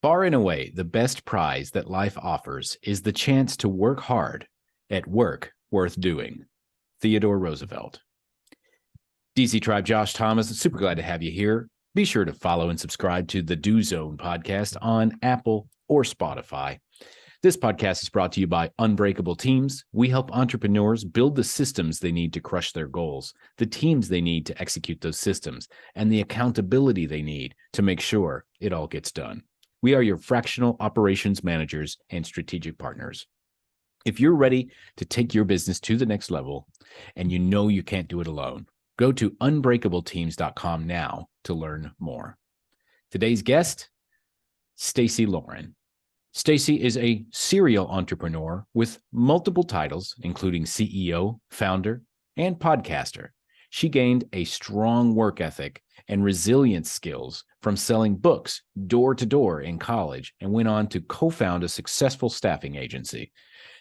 Far and away, the best prize that life offers is the chance to work hard at work worth doing. Theodore Roosevelt. DC Tribe, Josh Thomas, super glad to have you here. Be sure to follow and subscribe to the Do Zone podcast on Apple or Spotify. This podcast is brought to you by Unbreakable Teams. We help entrepreneurs build the systems they need to crush their goals, the teams they need to execute those systems, and the accountability they need to make sure it all gets done. We are your fractional operations managers and strategic partners. If you're ready to take your business to the next level and you know you can't do it alone, go to unbreakableteams.com now to learn more. Today's guest, Stacey Lauren. Stacey is a serial entrepreneur with multiple titles, including CEO, founder, and podcaster. She gained a strong work ethic and resilience skills from selling books door to door in college and went on to co-found a successful staffing agency.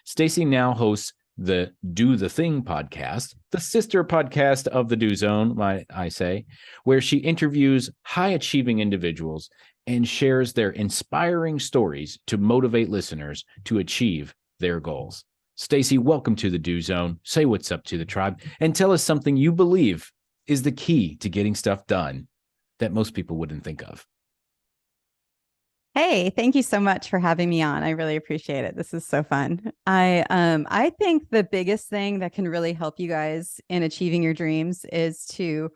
Stacey now hosts the Do the Thing podcast, the sister podcast of the Do Zone, might I say, where she interviews high-achieving individuals and shares their inspiring stories to motivate listeners to achieve their goals. Stacey, welcome to the Do Zone. Say what's up to the tribe and tell us something you believe is the key to getting stuff done that most people wouldn't think of. Hey, thank you so much for having me on. I really appreciate it. This is so fun. I think the biggest thing that can really help you guys in achieving your dreams is to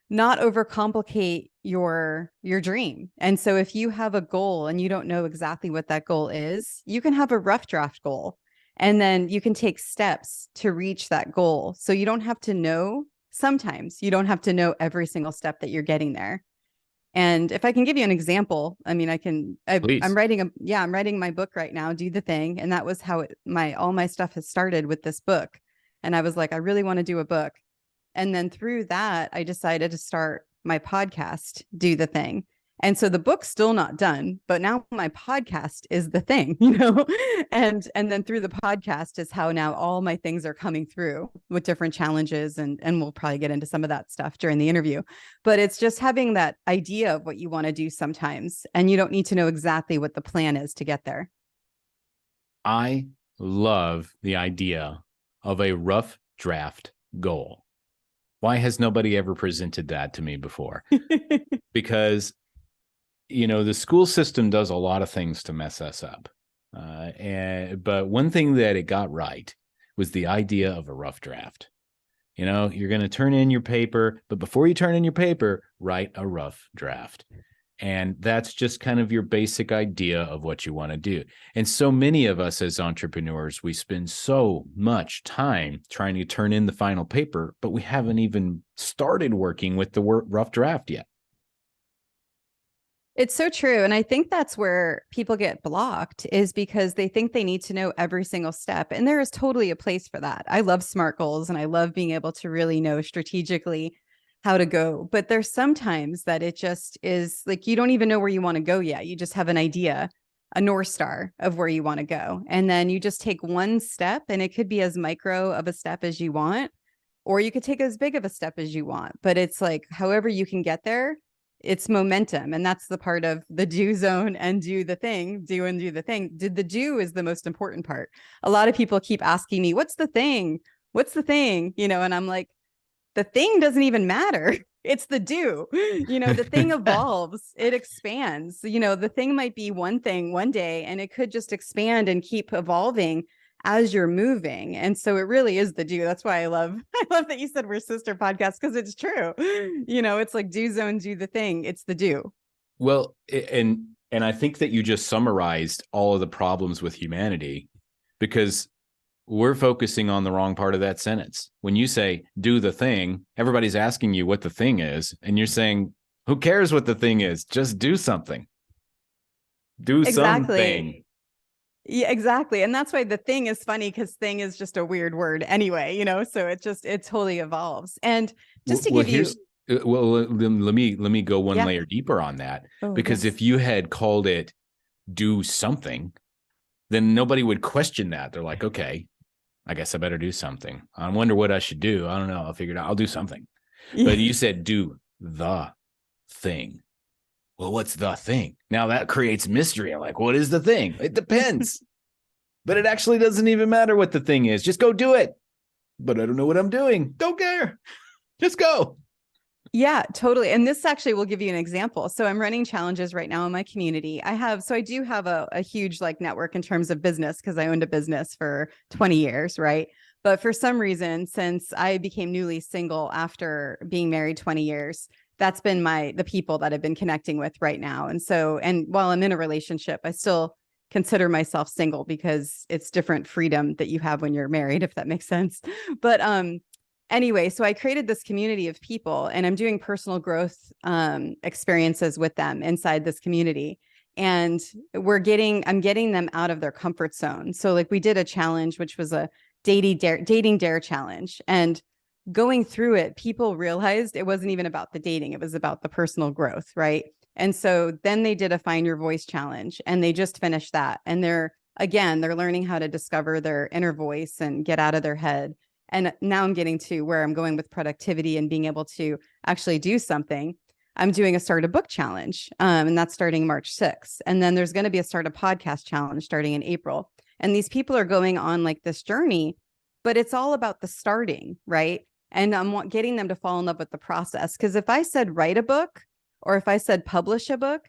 not overcomplicate your dream. And so if you have a goal and you don't know exactly what that goal is, you can have a rough draft goal and then you can take steps to reach that goal. So you don't have to know, sometimes you don't have to know every single step that you're getting there. And if I can give you an example, I mean, I'm writing my book right now, Do the Thing. And that was how all my stuff has started with this book. And I was like, I really want to do a book. And then through that, I decided to start my podcast, Do the Thing. And so the book's still not done, but now my podcast is the thing, and then through the podcast is how now all my things are coming through with different challenges. And we'll probably get into some of that stuff during the interview, but it's just having that idea of what you want to do sometimes. And you don't need to know exactly what the plan is to get there. I love the idea of a rough draft goal. Why has nobody ever presented that to me before? Because the school system does a lot of things to mess us up. But one thing that it got right was the idea of a rough draft. You're going to turn in your paper, but before you turn in your paper, write a rough draft. And that's just kind of your basic idea of what you want to do. And so many of us as entrepreneurs, we spend so much time trying to turn in the final paper, but we haven't even started working with the rough draft yet. It's so true. And I think that's where people get blocked, is because they think they need to know every single step. And there is totally a place for that. I love SMART goals and I love being able to really know strategically how to go. But there's sometimes that it just is like, you don't even know where you want to go yet. You just have an idea, a North Star of where you want to go. And then you just take one step, and it could be as micro of a step as you want, or you could take as big of a step as you want. But it's like, however you can get there, it's momentum. And that's the part of the Do Zone and Do the Thing. Do and do the thing. The do is the most important part. A lot of people keep asking me, what's the thing? What's the thing? And I'm like, the thing doesn't even matter. It's the do. The thing evolves, it expands. The thing might be one thing one day, and it could just expand and keep evolving as you're moving. And so it really is the do. That's why I love that you said we're sister podcasts, because it's true. It's like Do Zone, Do the Thing. It's the do. Well, and I think that you just summarized all of the problems with humanity, because we're focusing on the wrong part of that sentence. When you say do the thing, everybody's asking you what the thing is. And you're saying, who cares what the thing is? Just do something. Do something. Yeah, exactly. And that's why the thing is funny, because thing is just a weird word anyway, so it totally evolves. And just to give you. Let me go one layer deeper on that, because if you had called it do something, then nobody would question that. They're like, okay, I guess I better do something. I wonder what I should do. I don't know. I'll figure it out. I'll do something. But you said do the thing. Well, what's the thing? Now that creates mystery. I'm like, what is the thing? It depends. But it actually doesn't even matter what the thing is. Just go do it. But I don't know what I'm doing. Don't care. Just go. Yeah, totally. And this actually will give you an example. So I'm running challenges right now in my community. I do have a huge like network in terms of business because I owned a business for 20 years, right? But for some reason, since I became newly single after being married 20 years, that's been the people that I've been connecting with right now. And while I'm in a relationship, I still consider myself single because it's different freedom that you have when you're married, if that makes sense. But anyway, so I created this community of people and I'm doing personal growth experiences with them inside this community. And I'm getting them out of their comfort zone. So like we did a challenge, which was a dating dare challenge. And going through it, people realized it wasn't even about the dating. It was about the personal growth. Right. And so then they did a find your voice challenge and they just finished that. And they're learning how to discover their inner voice and get out of their head. And now I'm getting to where I'm going with productivity and being able to actually do something. I'm doing a start a book challenge, and that's starting March 6th. And then there's going to be a start a podcast challenge starting in April. And these people are going on like this journey, but it's all about the starting, right? And I'm getting them to fall in love with the process. Because if I said write a book or if I said publish a book,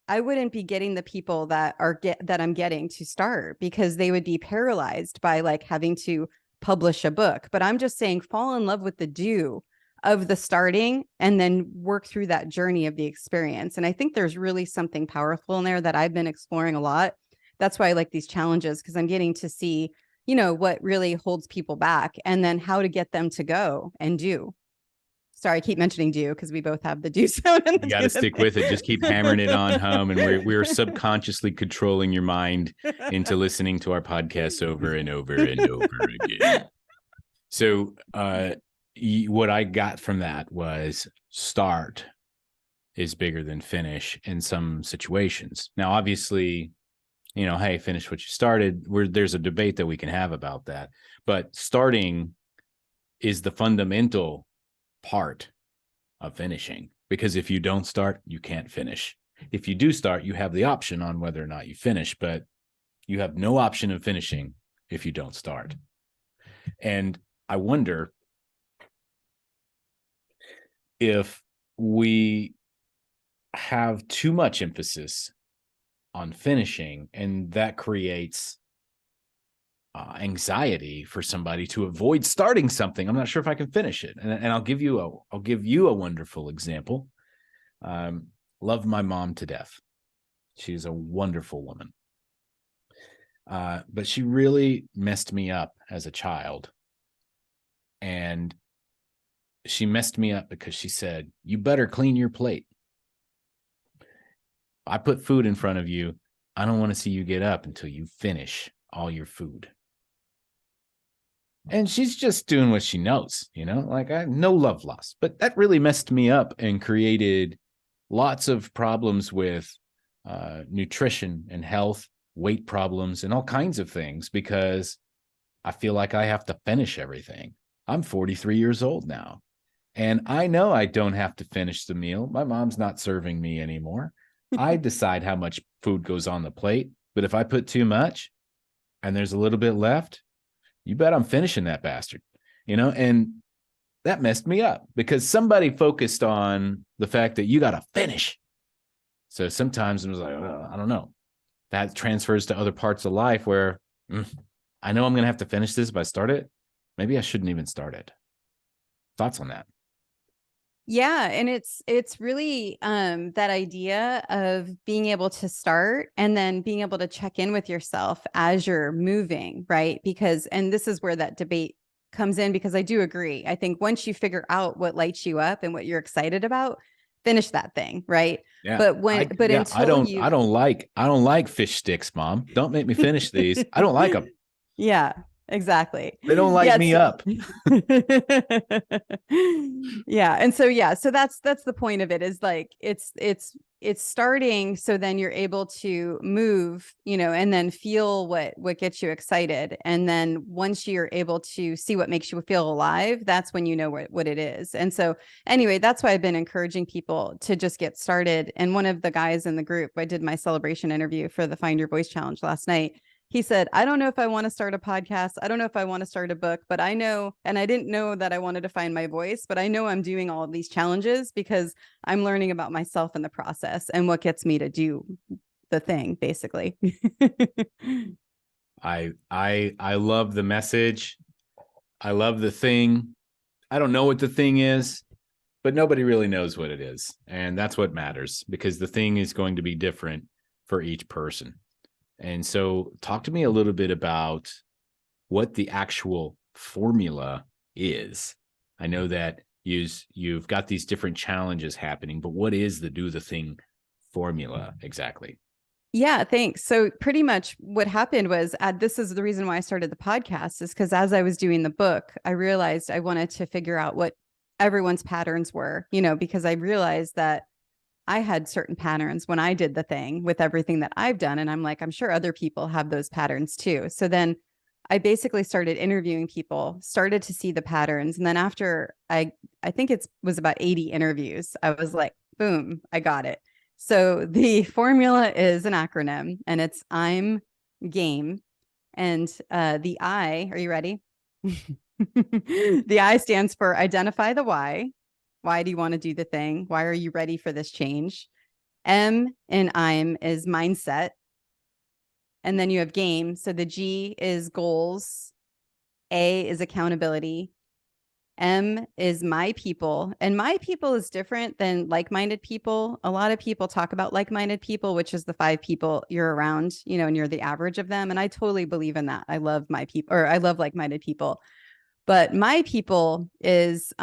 I wouldn't be getting the people that I'm getting to start because they would be paralyzed by like having to publish a book. But I'm just saying fall in love with the do of the starting and then work through that journey of the experience. And I think there's really something powerful in there that I've been exploring a lot. That's why I like these challenges, because I'm getting to see, what really holds people back and then how to get them to go and do. Sorry, I keep mentioning do because we both have the do sound. You got to stick with it. Just keep hammering it on home. And we're subconsciously controlling your mind into listening to our podcasts over and over and over again. So what I got from that was start is bigger than finish in some situations. Now, obviously, hey, finish what you started. There's a debate that we can have about that. But starting is the fundamental part of finishing, because if you don't start, you can't finish. If you do start, you have the option on whether or not you finish, but you have no option of finishing if you don't start. And I wonder if we have too much emphasis on finishing, and that creates anxiety for somebody to avoid starting something. I'm not sure if I can finish it. And I'll give you a wonderful example. Love my mom to death. She's a wonderful woman. But she really messed me up as a child. And she messed me up because she said, "You better clean your plate. I put food in front of you. I don't want to see you get up until you finish all your food." And she's just doing what she knows, like I no love lost. But that really messed me up and created lots of problems with nutrition and health, weight problems, and all kinds of things because I feel like I have to finish everything. I'm 43 years old now, and I know I don't have to finish the meal. My mom's not serving me anymore. I decide how much food goes on the plate, but if I put too much and there's a little bit left, you bet I'm finishing that bastard, and that messed me up because somebody focused on the fact that you got to finish. So sometimes it was like, I don't know. That transfers to other parts of life where I know I'm going to have to finish this if I start it. Maybe I shouldn't even start it. Thoughts on that? Yeah. And it's really that idea of being able to start and then being able to check in with yourself as you're moving, right? And this is where that debate comes in, because I do agree. I think once you figure out what lights you up and what you're excited about, finish that thing, right? Yeah. I don't like fish sticks, Mom. Don't make me finish these. I don't like them. Yeah. Exactly. They don't light me up. Yeah. And so, so that's the point of it, is like, it's it's starting, so then you're able to move, and then feel what gets you excited. And then once you're able to see what makes you feel alive, that's when you know what it is. And so anyway, that's why I've been encouraging people to just get started. And one of the guys in the group, I did my celebration interview for the Find Your Voice Challenge last night. He said, I don't know if I want to start a podcast. I don't know if I want to start a book, but I know, and I didn't know that I wanted to find my voice, but I know I'm doing all of these challenges because I'm learning about myself in the process and what gets me to do the thing, basically. I love the message. I love the thing. I don't know what the thing is, but nobody really knows what it is. And that's what matters, because the thing is going to be different for each person. And so talk to me a little bit about what the actual formula is. I know that you've got these different challenges happening, but what is the do the thing formula exactly? Yeah, thanks. So pretty much what happened was, this is the reason why I started the podcast, is because as I was doing the book, I realized I wanted to figure out what everyone's patterns were, because I realized that I had certain patterns when I did the thing with everything that I've done. And I'm like, I'm sure other people have those patterns too. So then I basically started interviewing people, started to see the patterns. And then after I think it was about 80 interviews, I was like, boom, I got it. So the formula is an acronym, and it's I'm game. And the I, are you ready? The I stands for identify the why. Why do you want to do the thing? Why are you ready for this change? M in I'm is mindset. And then you have game. So the G is goals. A is accountability. M is my people. And my people is different than like-minded people. A lot of people talk about like-minded people, which is the 5 people you're around, and you're the average of them. And I totally believe in that. I love my people, or I love like-minded people. But my people is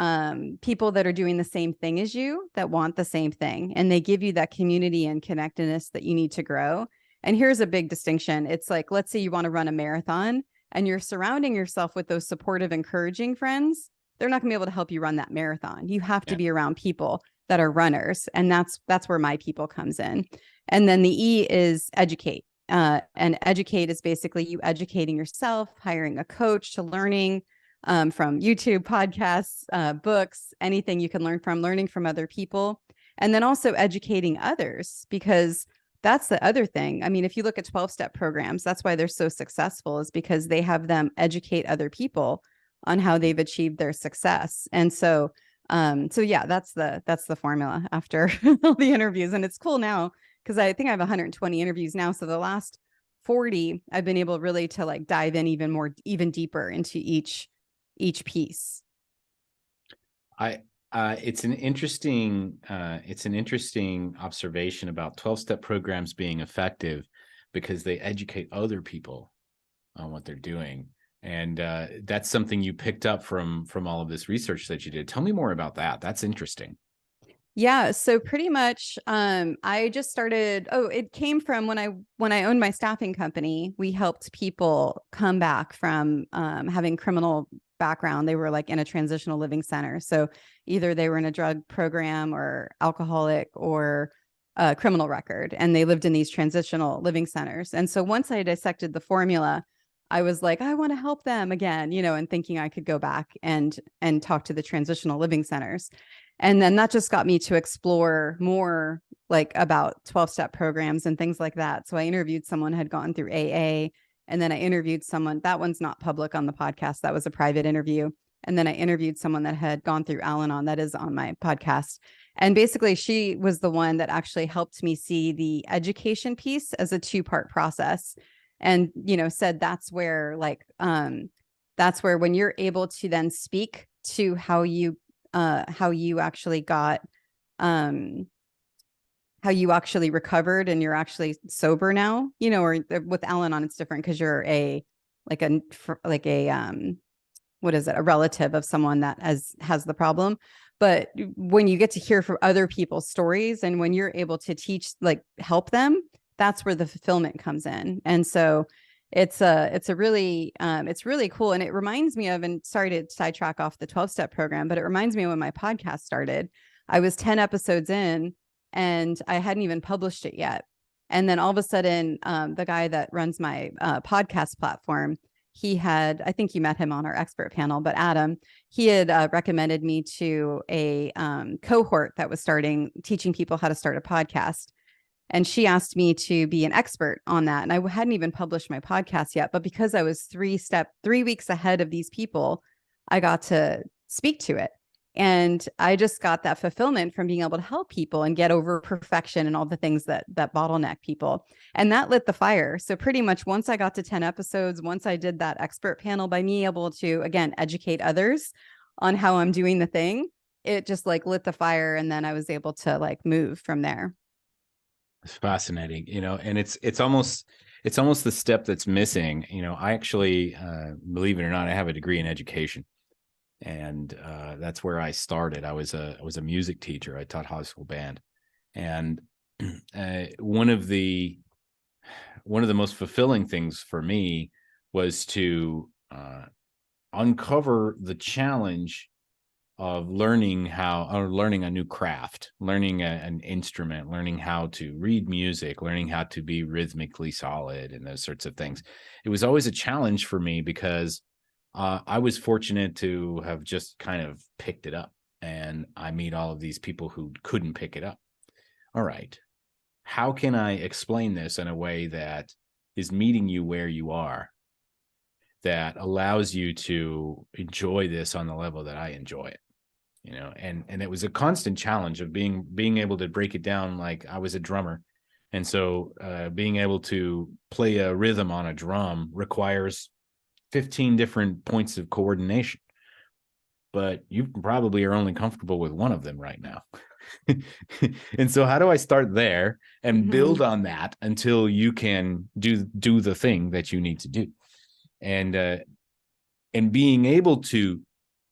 people that are doing the same thing as you, that want the same thing. And they give you that community and connectedness that you need to grow. And here's a big distinction. It's like, let's say you want to run a marathon and you're surrounding yourself with those supportive, encouraging friends. They're not going to be able to help you run that marathon. You have to be around people that are runners. And that's where my people comes in. And then the E is educate. And educate is basically you educating yourself, hiring a coach, to learning from YouTube, podcasts, books, anything you can learning from other people. And then also educating others, because that's the other thing. I mean, if you look at 12-step programs, that's why they're so successful, is because they have them educate other people on how they've achieved their success. And so yeah, that's the formula after all the interviews. And it's cool now because I think I have 120 interviews now. So the last 40, I've been able really to like dive in even deeper into each piece. It's an interesting observation about 12-step programs being effective because they educate other people on what they're doing. And that's something you picked up from all of this research that you did. Tell me more about that. That's interesting. Yeah. So pretty much, I just started, it came from when I owned my staffing company. We helped people come back from having criminal background. They were like in a transitional living center. So either they were in a drug program or alcoholic or a criminal record, and they lived in these transitional living centers. And so once I dissected the formula, I was like, I want to help them again, and thinking I could go back and talk to the transitional living centers. And then that just got me to explore more like about 12-step programs and things like that. So I interviewed someone who had gone through AA, and then I interviewed someone, that one's not public on the podcast. That was a private interview. And then I interviewed someone that had gone through Al-Anon, that is on my podcast. And basically she was the one that actually helped me see the education piece as a 2-part process. And, said that's where when you're able to then speak to how you actually got, how you actually recovered and you're actually sober now, or with Al-Anon, it's different because you're a relative of someone that has the problem. But when you get to hear from other people's stories and when you're able to teach, help them, that's where the fulfillment comes in. And so it's really cool. And it reminds me of, and sorry to sidetrack off the 12-step program, but it reminds me of when my podcast started. I was 10 episodes in and I hadn't even published it yet. And then all of a sudden, the guy that runs my podcast platform, he had, I think you met him on our expert panel, but Adam, he had recommended me to a cohort that was teaching people how to start a podcast. And she asked me to be an expert on that. And I hadn't even published my podcast yet, but because I was 3 weeks ahead of these people, I got to speak to it. And I just got that fulfillment from being able to help people and get over perfection and all the things that bottleneck people. And that lit the fire. So pretty much once I got to 10 episodes, once I did that expert panel, by me able to, again, educate others on how I'm doing the thing, it just like lit the fire. And then I was able to like move from there. It's fascinating, and it's almost the step that's missing. I actually, believe it or not, I have a degree in education. And that's where I started. I was a music teacher. I taught high school band, and one of the most fulfilling things for me was to uncover the challenge of learning a new craft, learning an instrument, learning how to read music, learning how to be rhythmically solid, and those sorts of things. It was always a challenge for me because I was fortunate to have just kind of picked it up, and I meet all of these people who couldn't pick it up. All right, how can I explain this in a way that is meeting you where you are, that allows you to enjoy this on the level that I enjoy it? And it was a constant challenge of being able to break it down. Like, I was a drummer, and so being able to play a rhythm on a drum requires 15 different points of coordination, but you probably are only comfortable with one of them right now. And so how do I start there and build on that until you can do the thing that you need to do? And being able to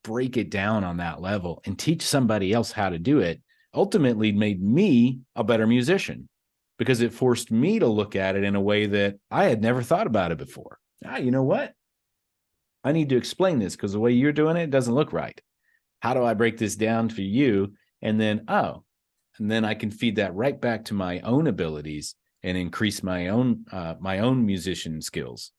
break it down on that level and teach somebody else how to do it ultimately made me a better musician, because it forced me to look at it in a way that I had never thought about it before. You know what? I need to explain this because the way you're doing it doesn't look right. How do I break this down for you? And then I can feed that right back to my own abilities and increase my own musician skills.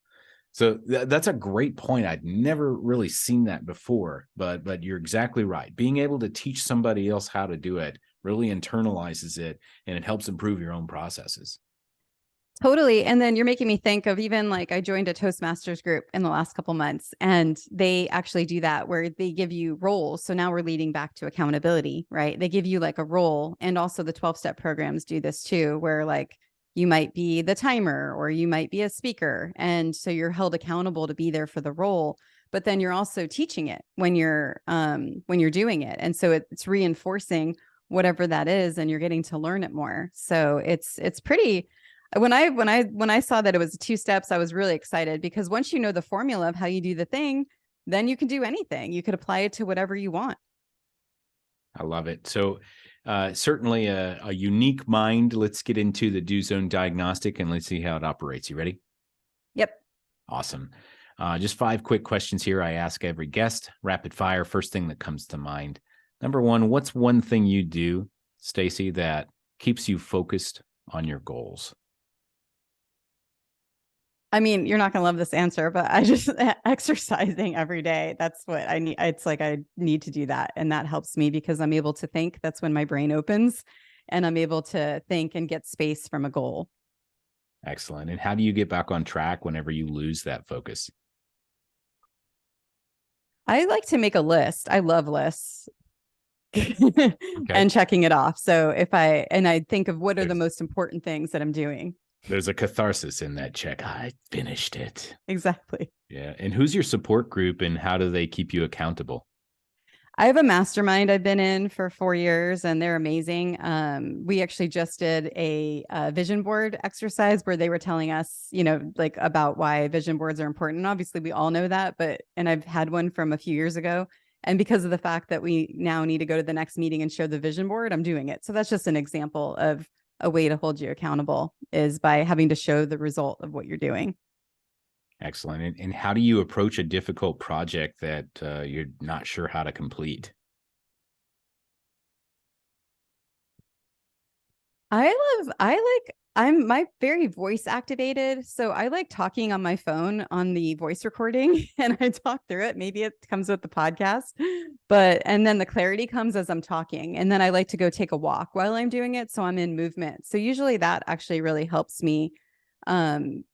So that's a great point. I'd never really seen that before, but you're exactly right. Being able to teach somebody else how to do it really internalizes it, and it helps improve your own processes. Totally. And then you're making me think of, even like, I joined a Toastmasters group in the last couple months, and they actually do that where they give you roles. So now we're leading back to accountability, right? They give you like a role, and also the 12-step programs do this too, where like you might be the timer or you might be a speaker. And so you're held accountable to be there for the role, but then you're also teaching it when you're doing it. And so it's reinforcing whatever that is, and you're getting to learn it more. So it's pretty. When I saw that it was 2 steps, I was really excited, because once you know the formula of how you do the thing, then you can do anything. You could apply it to whatever you want. I love it. So certainly a unique mind. Let's get into the Do Zone diagnostic and let's see how it operates. You ready? Yep. Awesome. Just 5 quick questions here. I ask every guest, rapid fire. First thing that comes to mind. Number 1, what's one thing you do, Stacey, that keeps you focused on your goals? I mean, you're not going to love this answer, but I just exercising every day. That's what I need. It's like I need to do that. And that helps me because I'm able to think. That's when my brain opens and I'm able to think and get space from a goal. Excellent. And how do you get back on track whenever you lose that focus? I like to make a list. I love lists. And checking it off. So I think of what are the most important things that I'm doing. There's a catharsis in that check. I finished it. Exactly. Yeah. And who's your support group and how do they keep you accountable? I have a mastermind I've been in for 4 years, and they're amazing. We actually just did a vision board exercise where they were telling us, like about why vision boards are important. And obviously we all know that, and I've had one from a few years ago. And because of the fact that we now need to go to the next meeting and show the vision board, I'm doing it. So that's just an example of a way to hold you accountable, is by having to show the result of what you're doing. Excellent. And how do you approach a difficult project that you're not sure how to complete? I'm my very voice activated. So I like talking on my phone on the voice recording and I talk through it. Maybe it comes with the podcast, and then the clarity comes as I'm talking. And then I like to go take a walk while I'm doing it. So I'm in movement. So usually that actually really helps me um,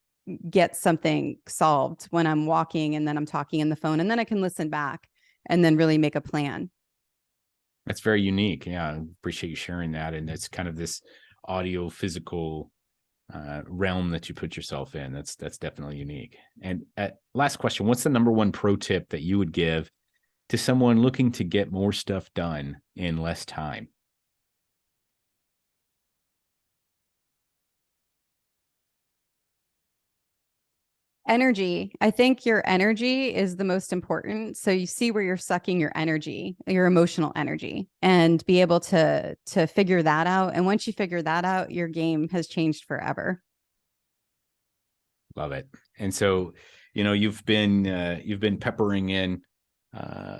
get something solved when I'm walking and then I'm talking in the phone. And then I can listen back and then really make a plan. That's very unique. Yeah, I appreciate you sharing that. And it's kind of this audio physical realm that you put yourself in. That's definitely unique. And last question, what's the number one pro tip that you would give to someone looking to get more stuff done in less time? Energy. I think your energy is the most important. So you see where you're sucking your energy, your emotional energy, and be able to figure that out. And once you figure that out, your game has changed forever. Love it. And so, you've been peppering in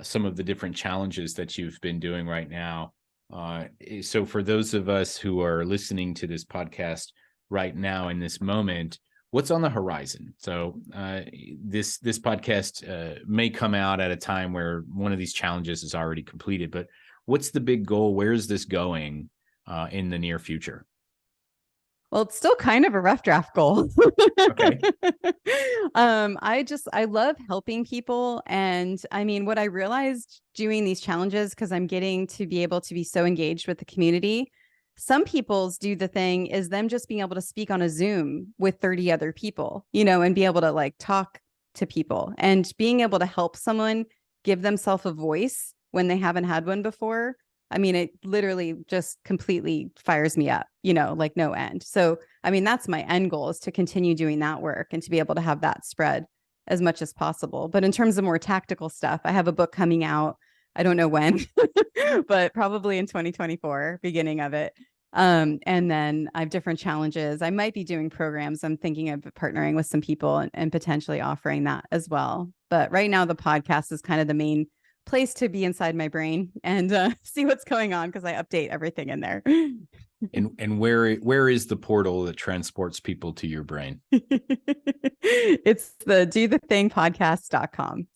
some of the different challenges that you've been doing right now. So for those of us who are listening to this podcast right now in this moment, what's on the horizon? So this podcast may come out at a time where one of these challenges is already completed, but what's the big goal? Where is this going in the near future? Well, it's still kind of a rough draft goal. Okay. I love helping people. And I mean, what I realized doing these challenges, because I'm getting to be able to be so engaged with the community, some people's do the thing is them just being able to speak on a Zoom with 30 other people, and be able to like talk to people and being able to help someone give themselves a voice when they haven't had one before. I mean, it literally just completely fires me up, like no end. So, I mean, that's my end goal, is to continue doing that work and to be able to have that spread as much as possible. But in terms of more tactical stuff, I have a book coming out. I don't know when, but probably in 2024, beginning of it. And then I have different challenges. I might be doing programs. I'm thinking of partnering with some people and potentially offering that as well. But right now, the podcast is kind of the main place to be inside my brain and see what's going on, because I update everything in there. And where is the portal that transports people to your brain? It's the dothethingpodcast.com.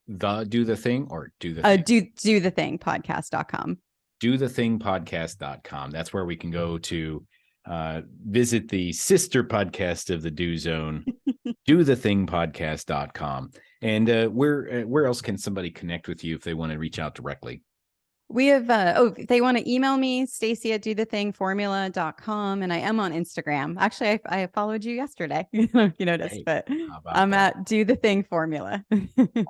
The do the thing or do the thing? Do the thing podcast.com. dothethingpodcast.com. That's where we can go to visit the sister podcast of the Do Zone, dothethingpodcast.com. And where else can somebody connect with you if they want to reach out directly? We have, if they want to email me, Stacey at dothethingformula.com. And I am on Instagram. Actually, I followed you yesterday. You noticed, but I'm at Do the Thing Formula.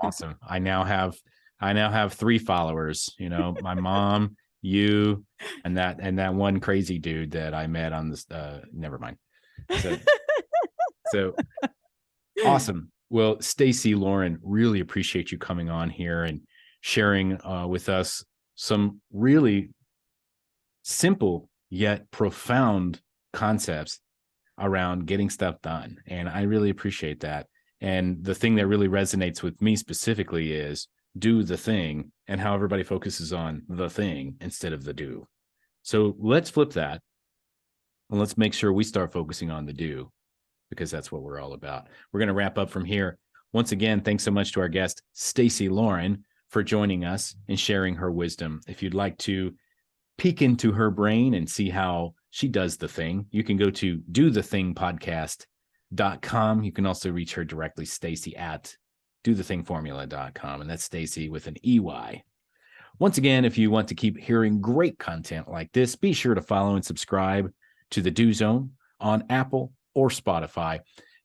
Awesome. I now have 3 followers, my mom, you, and that one crazy dude that I met on this, never mind. So awesome. Well, Stacey Lauren, really appreciate you coming on here and sharing with us some really simple yet profound concepts around getting stuff done. And I really appreciate that. And the thing that really resonates with me specifically is do the thing, and how everybody focuses on the thing instead of the do. So let's flip that and let's make sure we start focusing on the do, because that's what we're all about. We're going to wrap up from here. Once again, thanks so much to our guest, Stacey Lauren, for joining us and sharing her wisdom. If you'd like to peek into her brain and see how she does the thing, you can go to dothethingpodcast.com. You can also reach her directly, Stacey at dothethingformula.com. And that's Stacey with an EY. Once again, if you want to keep hearing great content like this, be sure to follow and subscribe to the Do Zone on Apple or Spotify.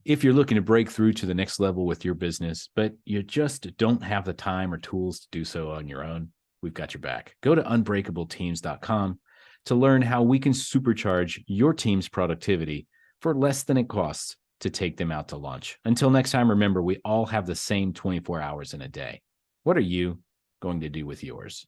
If you're looking to break through to the next level with your business, but you just don't have the time or tools to do so on your own, we've got your back. Go to unbreakableteams.com to learn how we can supercharge your team's productivity for less than it costs to take them out to lunch. Until next time, remember, we all have the same 24 hours in a day. What are you going to do with yours?